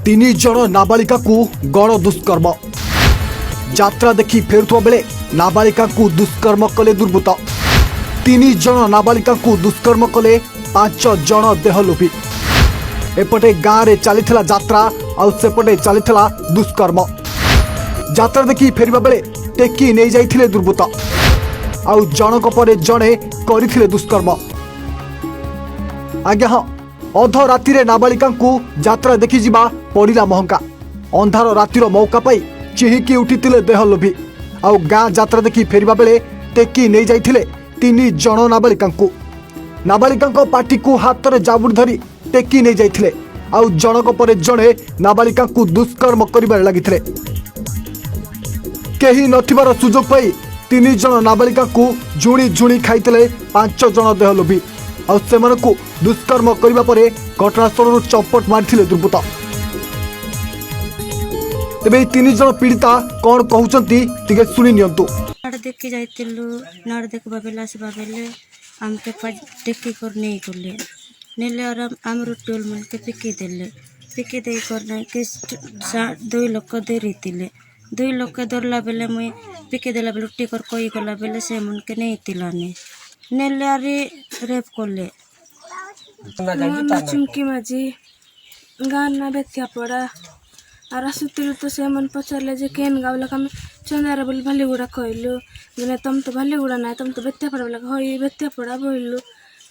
तीन जन नाबालिका को गण दुष्कर्म यात्रा देखी फेरुवा बेले नाबालिका को दुष्कर्म कले दुर्बृत्त। तीन जन नाबालिका को दुष्कर्म कले 5 जन देहलोभी। एपटे गाँव में चली यात्रा आउ सेपटे चली दुष्कर्म। यात्रा देखी फेरिबा बेले टेकी नहीं जाइथिले दुर्बृत्त आउ जनक पर जड़े करथिले दुष्कर्म। आज्ञा हाँ, अध राति नाबालिका को यात्रा देखी जिबा पड़िला महंगा। अंधार रातिर मौका पाई चिहिकी उठिथिले देहलोभी आउ गाँ यात्रा देखी फेरिबा बेले टेकी नहीं जाइथिले 3 जन नाबालिका पार्टी को हाथ में जाबुड़ धरी टेकी नहीं जाइथिले आउ जनक पर जड़े नाबालिका को दुष्कर्म करिबार लागिथिले। केही नथिबार सुजोग पाई 3 जन नाबालिका को झुणी झुणी खाइथिले 5 जन देहलोभी आउ सेमानकु दुष्कर्म करिबा परे घटनास्थल चौपट मारिथिले दुर्बृत्त। तेबे 3 जन पीड़िता कौन कहउचंती तिके सुनि नियंतु। नाड़ देखी जाइतिलु नाड़ देखबा बेला आसबा बेले आमके टेकी कर नहीं करले नेले और आमर टोल मन के पिकी दे करना के 2 लोक दे रीतिले 2 लोक दरला बेले मुई पिकी देला बेले टिकर कोई गला बेले से मन के नहीं तिलाने नेले आरे रेप करले। चुमकी माझी गाना बेथिया पड़ा और आसुतिलु तो से मन पचारले जे केन गावला कम चंदारा बोल भालीगुड़ा कहलु जने तुम तो भालीगुड़ा ना तुम तो बेथिया पड़ा बोला होई बेथिया पड़ा बोललु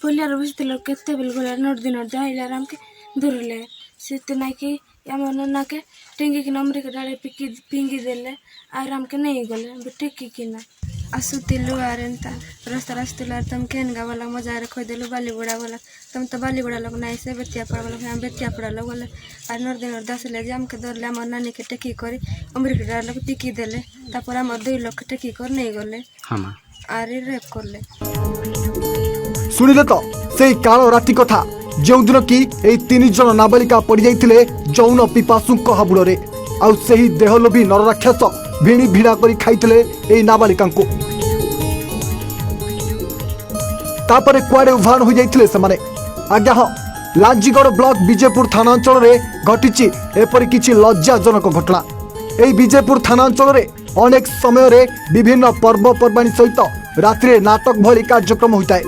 पोलियार बसतिल केते बिल गोला नोट दिन जाइला राम के धरले से ना कि यामन ना के टेंगी के नमरे के डाले पिंगी देले आराम के नहीं गले बेटेकी कि ना आसुतिलु आरेंता रास्ता रास्ता तुम केन गावला मजा रे खोय देलु बालीगुड़ा बोला तुम तो बालीगुड़ा लोग ना ऐसे बेतिया पड़ा बोला हम बेतिया पड़ा लोग बोले और नर दिन 10 ले जाम के दरले हम नानी के टेकी करी अमरी के डाल के टिकी देले तापर हम 2 लोग के टेकी कर नहीं गले हम आरे रेप करले। सुनिले तो सेई कालो राति कथा जो दिन की ए 3 जन नाबालिका पड़ जाइथिले जौन पिपासुक हाबुड़ रे आउ सेही देहलोभी नरराक्षस भिणी भिड़ा करी खाइथिले ए नाबालिका को तापरे कुआडे उभान हो जाइथिले समाने। आज्ञा हाँ, लांजीगढ़ ब्लॉक विजयपुर थाना अंचल में घटी एपरी किछि लज्जाजनक घटना। एई विजयपुर थाना अंचल में अनेक समय रे विभिन्न पर्वपर्वाणी सहित रात्रि नाटक भली कार्यक्रम होता है।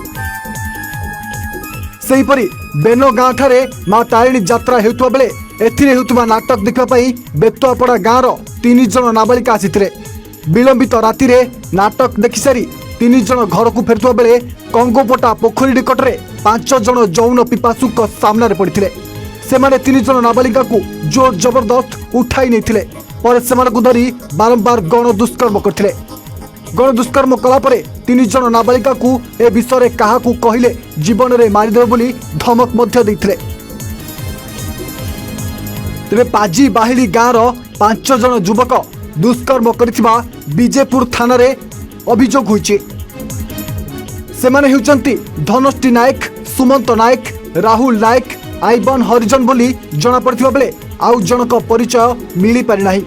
सेहीपरि बेनो गाँव ठारे माँ तारिणी यात्रा हेउतबा बेले एथिरे हेउतबा नाटक देखबा पई बेतुआपड़ा गाँवर 3 जन नाबालिका आसिथिले। विलंबित राति रे नाटक देखि सारी 3 जन घर को फेरुवा बेले कंगोपटा पोखरी निकटरे 5 जन जौन पिपासुक सामने पड़ते। सेमाने 3 जन नाबालिका को जोर जबरदस्त उठाई नहीं पर सेमानकु धरी बारंबार गण दुष्कर्म करथिले। गण दुष्कर्म कला परे 3 जन नाबालिका को ए विषय क्या कहले जीवन में मारिदेव बोली धमक मध्य देथिले। तेरे पाजी बाहिली गाँवर 5 जन युवक दुष्कर्म करिथिबा विजयपुर थाना रे अभियोग होइछि। सेमाने हेउचंती धनष्टी नायक, सुमंत नायक, राहुल नायक, आइबन हरिजन बोली जना पड़थिबा बेले आउ जनक परिचय मिली पारि नाही।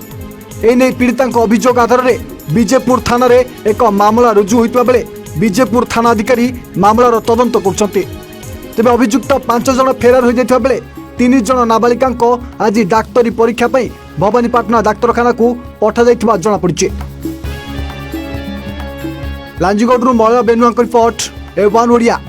एने पीड़ितांक अभियोग आधार रे विजयपुर थाना रे एक मामला रुजु होइतबा बेले विजयपुर थाना अधिकारी मामलार तदंत करछंती। तेबे अभियुक्त 5 जन फेरार हो जाइतबा बेले 3 जन नाबालिकांक आज डाक्तरी परीक्षा पई भवानीपाटना डाक्तरखाना को पठा जाइतबा जना पड़िछि। Lanjigarh Malay Benua report A1 Odia.